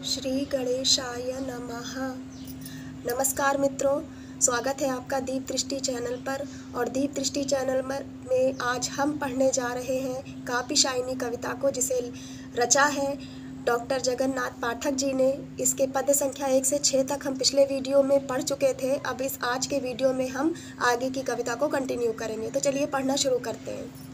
श्री गणेशाय नमः। नमस्कार मित्रों, स्वागत है आपका दीप दृष्टि चैनल पर। और दीप दृष्टि चैनल में आज हम पढ़ने जा रहे हैं कापिशायनी कविता को, जिसे रचा है डॉक्टर जगन्नाथ पाठक जी ने। इसके पद्य संख्या 1 से 6 तक हम पिछले वीडियो में पढ़ चुके थे। अब इस आज के वीडियो में हम आगे की कविता को कंटिन्यू करेंगे। तो चलिए पढ़ना शुरू करते हैं।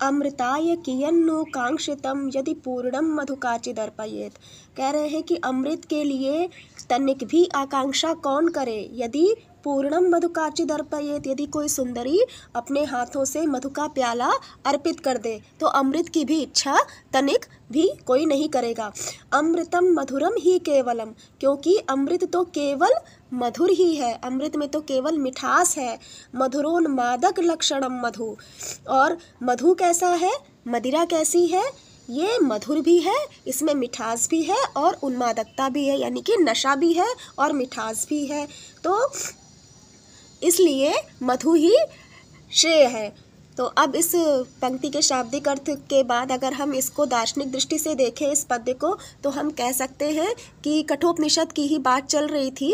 अमृताय कियन्नो कांक्षितम यदि पूर्णम मधुकाचिदर्पयेत। कह रहे हैं कि अमृत के लिए तनिक भी आकांक्षा कौन करे यदि पूर्णम मधुकाचिदर्पयेत, यदि कोई सुंदरी अपने हाथों से मधु का प्याला अर्पित कर दे तो अमृत की भी इच्छा तनिक भी कोई नहीं करेगा। अमृतम मधुरम ही केवलम, क्योंकि अमृत तो केवल मधुर ही है, अमृत में तो केवल मिठास है। मधुरोन्मादक लक्षणम मधु, और मधु कैसा है, मदिरा कैसी है, ये मधुर भी है, इसमें मिठास भी है और उन्मादकता भी है, यानी कि नशा भी है और मिठास भी है। तो इसलिए मधु ही श्रेय है। तो अब इस पंक्ति के शाब्दिक अर्थ के बाद अगर हम इसको दार्शनिक दृष्टि से देखें इस पद्य को, तो हम कह सकते हैं कि कठोपनिषद की ही बात चल रही थी।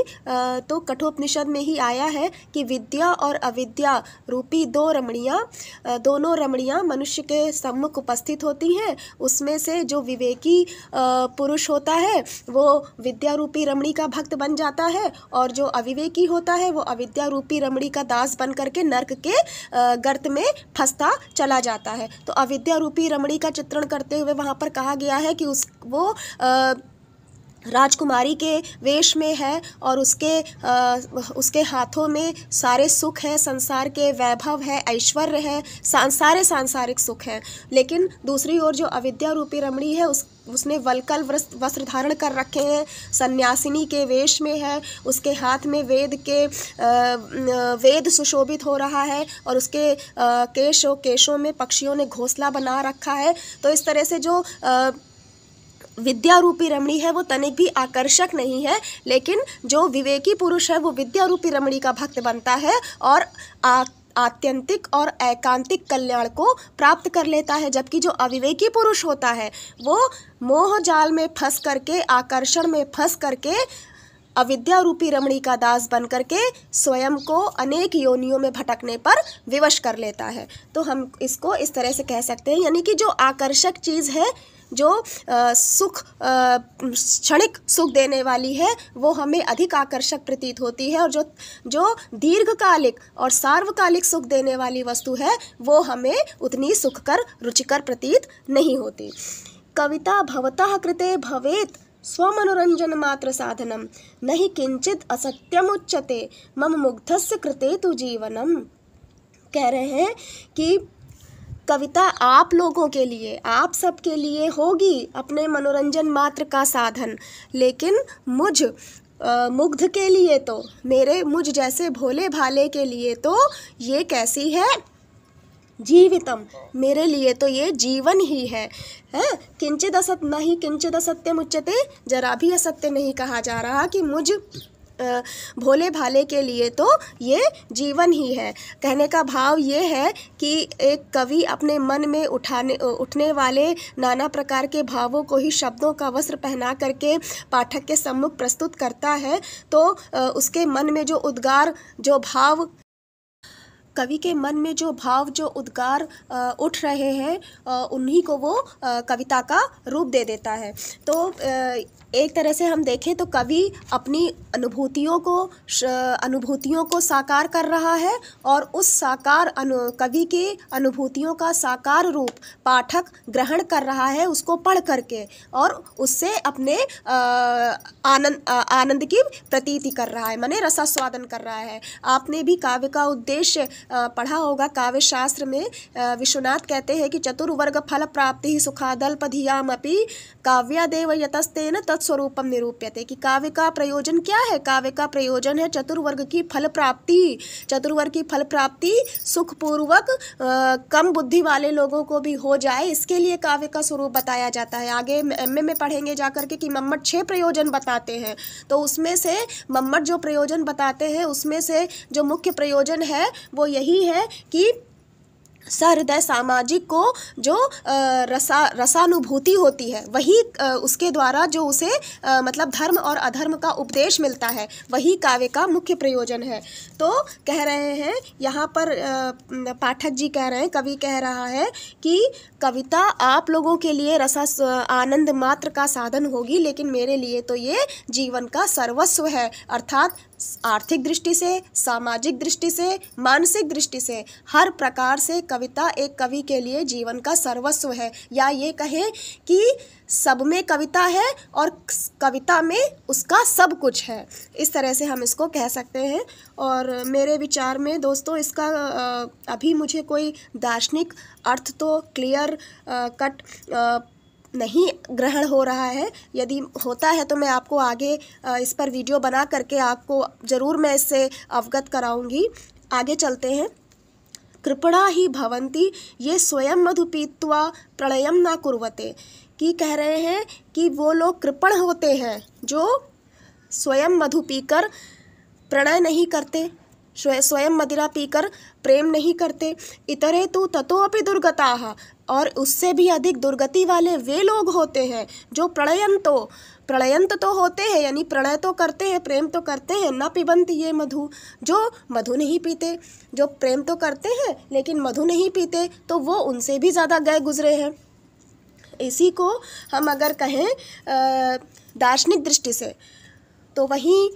तो कठोपनिषद में ही आया है कि विद्या और अविद्या रूपी दोनों रमणियाँ मनुष्य के सम्मुख उपस्थित होती हैं। उसमें से जो विवेकी पुरुष होता है वो विद्या रूपी रमणी का भक्त बन जाता है, और जो अविवेकी होता है वो अविद्या रूपी रमणी का दास बन करके नर्क के गर्त में फंसता चला जाता है। तो अविद्या रूपी रमणी का चित्रण करते हुए वहाँ पर कहा गया है कि वो राजकुमारी के वेश में है और उसके हाथों में सारे सुख है, संसार के वैभव है, ऐश्वर्य है, सारे सांसारिक सुख हैं। लेकिन दूसरी ओर जो अविद्या रूपी रमणी है उसने वल्कल वस्त्र धारण कर रखे हैं, सन्यासिनी के वेश में है, उसके हाथ में वेद सुशोभित हो रहा है और उसके केशों में पक्षियों ने घोंसला बना रखा है। तो इस तरह से जो विद्या रूपी रमणी है वो तनिक भी आकर्षक नहीं है, लेकिन जो विवेकी पुरुष है वो विद्या रूपी रमणी का भक्त बनता है और आत्यंतिक और एकांतिक कल्याण को प्राप्त कर लेता है। जबकि जो अविवेकी पुरुष होता है वो मोह जाल में फंस करके, आकर्षण में फंस करके अविद्या रूपी रमणी का दास बन करके स्वयं को अनेक योनियों में भटकने पर विवश कर लेता है। तो हम इसको इस तरह से कह सकते हैं, यानी कि जो आकर्षक चीज़ है, जो क्षणिक सुख देने वाली है, वो हमें अधिक आकर्षक प्रतीत होती है, और जो दीर्घकालिक और सार्वकालिक सुख देने वाली वस्तु है वो हमें उतनी सुखकर रुचिकर प्रतीत नहीं होती। कविता भवतः कृते भवेत् स्वमनोरंजन मात्र साधनम, नहि किंचित असत्यमुच्यते मम मुग्धस्य कृते तु जीवनम। कह रहे हैं कि कविता आप लोगों के लिए, आप सब के लिए होगी अपने मनोरंजन मात्र का साधन, लेकिन मुग्ध के लिए तो, मुझ जैसे भोले भाले के लिए तो ये कैसी है, जीवितम, मेरे लिए तो ये जीवन ही है। किंचित असत्यम उच्यते, जरा भी असत्य नहीं कहा जा रहा कि मुझ भोले भाले के लिए तो ये जीवन ही है। कहने का भाव ये है कि एक कवि अपने मन में उठने वाले नाना प्रकार के भावों को ही शब्दों का वस्त्र पहना करके पाठक के सम्मुख प्रस्तुत करता है। तो उसके मन में जो उद्गार, जो भाव, कवि के मन में जो भाव, जो उद्गार उठ रहे हैं, उन्हीं को वो कविता का रूप दे देता है। तो एक तरह से हम देखें तो कवि अपनी अनुभूतियों को साकार कर रहा है, और उस कवि की अनुभूतियों का साकार रूप पाठक ग्रहण कर रहा है उसको पढ़ करके, और उससे अपने आनंद की प्रतीति कर रहा है, माने रसास्वादन कर रहा है। आपने भी काव्य का उद्देश्य पढ़ा होगा। काव्य शास्त्र में विश्वनाथ कहते हैं कि चतुर्वर्ग फल प्राप्ति सुखादल्पधियामपि काव्यादेव यतस्तेन तत्स्वरूपम निरूप्यते, कि काव्य का प्रयोजन क्या है, काव्य का प्रयोजन है चतुर्वर्ग की फल प्राप्ति। चतुर्वर्ग की फल प्राप्ति सुखपूर्वक कम बुद्धि वाले लोगों को भी हो जाए, इसके लिए काव्य का स्वरूप बताया जाता है। आगे एमए में पढ़ेंगे जाकर के कि मम्मट 6 प्रयोजन बताते हैं, तो उसमें से मम्मट जो प्रयोजन बताते हैं उसमें से जो मुख्य प्रयोजन है वो यही है कि सहृदय सामाजिक को जो रसानुभूति होती है, वही उसके द्वारा जो उसे मतलब धर्म और अधर्म का उपदेश मिलता है, वही काव्य का मुख्य प्रयोजन है। तो कह रहे हैं यहाँ पर पाठक जी कह रहे हैं, कवि कह रहा है कि कविता आप लोगों के लिए रस आनंद मात्र का साधन होगी, लेकिन मेरे लिए तो ये जीवन का सर्वस्व है। अर्थात आर्थिक दृष्टि से, सामाजिक दृष्टि से, मानसिक दृष्टि से, हर प्रकार से कविता एक कवि के लिए जीवन का सर्वस्व है। या ये कहें कि सब में कविता है और कविता में उसका सब कुछ है, इस तरह से हम इसको कह सकते हैं। और मेरे विचार में दोस्तों इसका अभी मुझे कोई दार्शनिक अर्थ तो क्लियर कट नहीं ग्रहण हो रहा है। यदि होता है तो मैं आपको आगे इस पर वीडियो बना करके आपको ज़रूर मैं इससे अवगत कराऊंगी। आगे चलते हैं। कृपणा ही भवन्ति ये स्वयं मधु पीत्वा प्रलयम न कुर्वते, कि कह रहे हैं कि वो लोग कृपण होते हैं जो स्वयं मधु पीकर प्रणय नहीं करते, स्वयं मदिरा पीकर प्रेम नहीं करते। इतरे तो ततो अपि दुर्गताः, और उससे भी अधिक दुर्गति वाले वे लोग होते हैं जो प्रलयंत तो होते हैं, यानी प्रणय तो करते हैं, प्रेम तो करते हैं, न पिबंत ये मधु, जो मधु नहीं पीते। जो प्रेम तो करते हैं लेकिन मधु नहीं पीते, तो वो उनसे भी ज़्यादा गए गुजरे हैं। इसी को हम अगर कहें दार्शनिक दृष्टि से, तो वहीं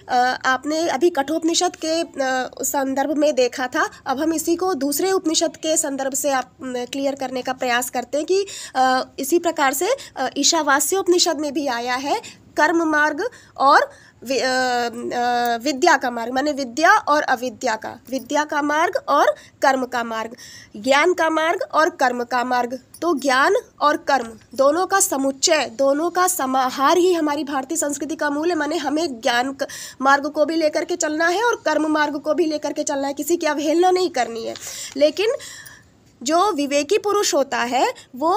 आपने अभी कठोपनिषद के संदर्भ में देखा था। अब हम इसी को दूसरे उपनिषद के संदर्भ से आप क्लियर करने का प्रयास करते हैं कि इसी प्रकार से ईशावास्योपनिषद में भी आया है कर्म मार्ग और विद्या का मार्ग, माने विद्या और अविद्या का, विद्या का मार्ग और कर्म का मार्ग, ज्ञान का मार्ग और कर्म का मार्ग। तो ज्ञान और कर्म दोनों का समुच्चय, दोनों का समाहार ही हमारी भारतीय संस्कृति का मूल है। माने हमें ज्ञान मार्ग को भी लेकर के चलना है और कर्म मार्ग को भी लेकर के चलना है, किसी की अवहेलना नहीं करनी है। लेकिन जो विवेकी पुरुष होता है वो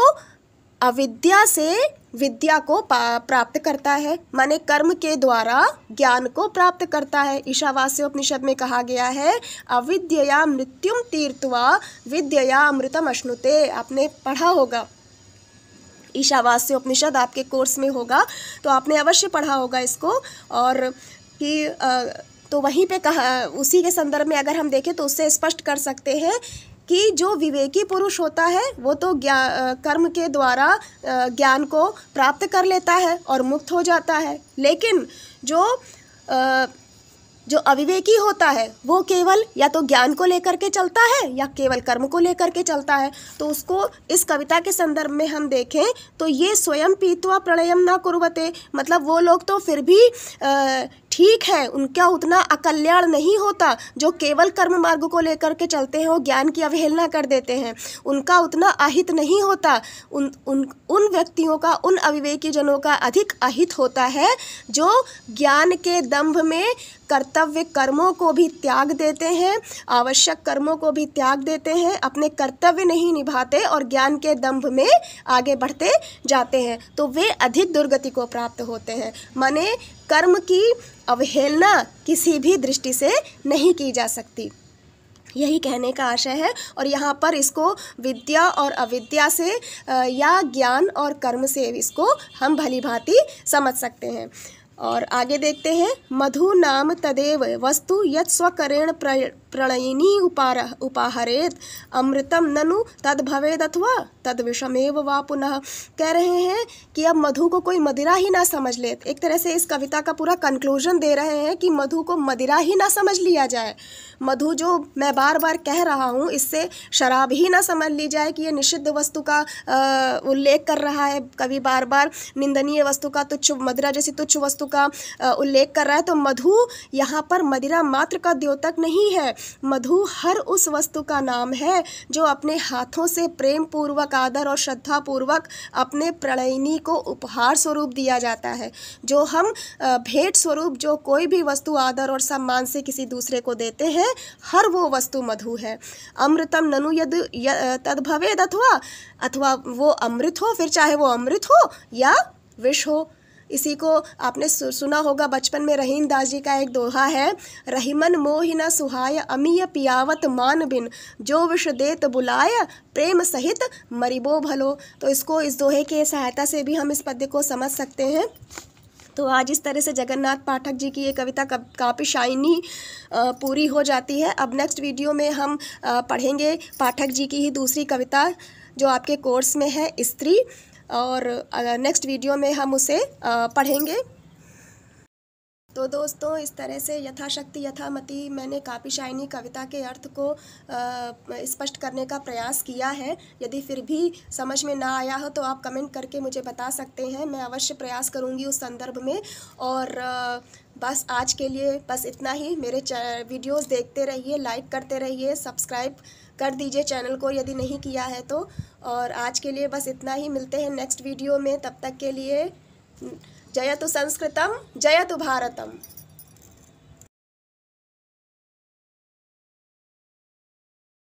अविद्या से विद्या को प्राप्त करता है, माने कर्म के द्वारा ज्ञान को प्राप्त करता है। ईशावास्योपनिषद में कहा गया है अविद्यया मृत्युम तीर्त्वा विद्यया अमृतम अश्नुते। आपने पढ़ा होगा, ईशावास्योपनिषद आपके कोर्स में होगा तो आपने अवश्य पढ़ा होगा इसको। और कि तो वहीं पे कहा, उसी के संदर्भ में अगर हम देखें तो उससे स्पष्ट कर सकते हैं कि जो विवेकी पुरुष होता है वो तो कर्म के द्वारा ज्ञान को प्राप्त कर लेता है और मुक्त हो जाता है, लेकिन जो अविवेकी होता है वो केवल या तो ज्ञान को लेकर के चलता है या केवल कर्म को लेकर के चलता है। तो उसको इस कविता के संदर्भ में हम देखें तो ये स्वयं पीत्वा प्रलयम न कुर्वते, मतलब वो लोग तो फिर भी ठीक है, उनका उतना अकल्याण नहीं होता। जो केवल कर्म मार्ग को लेकर के चलते हैं वो ज्ञान की अवहेलना कर देते हैं, उनका उतना अहित नहीं होता। उन व्यक्तियों का, उन अविवेकी जनों का अधिक अहित होता है जो ज्ञान के दंभ में कर्तव्य कर्मों को भी त्याग देते हैं, आवश्यक कर्मों को भी त्याग देते हैं, अपने कर्तव्य नहीं निभाते और ज्ञान के दंभ में आगे बढ़ते जाते हैं, तो वे अधिक दुर्गति को प्राप्त होते हैं। माने कर्म की अवहेलना किसी भी दृष्टि से नहीं की जा सकती, यही कहने का आशय है। और यहाँ पर इसको विद्या और अविद्या से या ज्ञान और कर्म से इसको हम भली भांति समझ सकते हैं। और आगे देखते हैं। मधु नाम तदेव वस्तु यत् स्वकरेण प्रणयिनी उपाहरेत अमृतम ननु तद भवेद अथवा तद विषमेव वा पुनः। कह रहे हैं कि अब मधु को कोई मदिरा ही ना समझ ले। एक तरह से इस कविता का पूरा कंक्लूजन दे रहे हैं कि मधु को मदिरा ही ना समझ लिया जाए। मधु जो मैं बार बार कह रहा हूँ, इससे शराब ही ना समझ ली जाए कि ये निषिद्ध वस्तु का उल्लेख कर रहा है। कवि बार बार निंदनीय वस्तु का, तुच्छ मदिरा जैसी तुच्छ वस्तु का उल्लेख कर रहा है। तो मधु यहाँ पर मदिरा मात्र का द्योतक नहीं है, मधु हर उस वस्तु का नाम है जो अपने हाथों से प्रेम पूर्वक, आदर और श्रद्धा पूर्वक अपने प्रणयिनी को उपहार स्वरूप दिया जाता है। जो हम भेंट स्वरूप जो कोई भी वस्तु आदर और सम्मान से किसी दूसरे को देते हैं, हर वो वस्तु मधु है। अमृतम ननु यद तद भवेद अथवा वो अमृत हो, फिर चाहे वो अमृत हो या विष हो। इसी को आपने सुना होगा बचपन में, रहीम दास जी का एक दोहा है, रहीमन मोहि न सुहाय अमीय पियावत मान बिन, जो विष देत बुलाय प्रेम सहित मरिबो भलो। तो इसको, इस दोहे की सहायता से भी हम इस पद्य को समझ सकते हैं। तो आज इस तरह से जगन्नाथ पाठक जी की ये कविता काफ़ी शाइनी पूरी हो जाती है। अब नेक्स्ट वीडियो में हम पढ़ेंगे पाठक जी की ही दूसरी कविता जो आपके कोर्स में है, स्त्री, और नेक्स्ट वीडियो में हम उसे पढ़ेंगे। तो दोस्तों, इस तरह से यथाशक्ति यथामति मैंने काफ़ी शाइनी कविता के अर्थ को स्पष्ट करने का प्रयास किया है। यदि फिर भी समझ में ना आया हो तो आप कमेंट करके मुझे बता सकते हैं, मैं अवश्य प्रयास करूंगी उस संदर्भ में। और बस आज के लिए बस इतना ही। मेरे वीडियोस देखते रहिए, लाइक करते रहिए, सब्सक्राइब कर दीजिए चैनल को यदि नहीं किया है तो। और आज के लिए बस इतना ही, मिलते हैं नेक्स्ट वीडियो में। तब तक के लिए जयतु संस्कृतम, जयतु भारतम।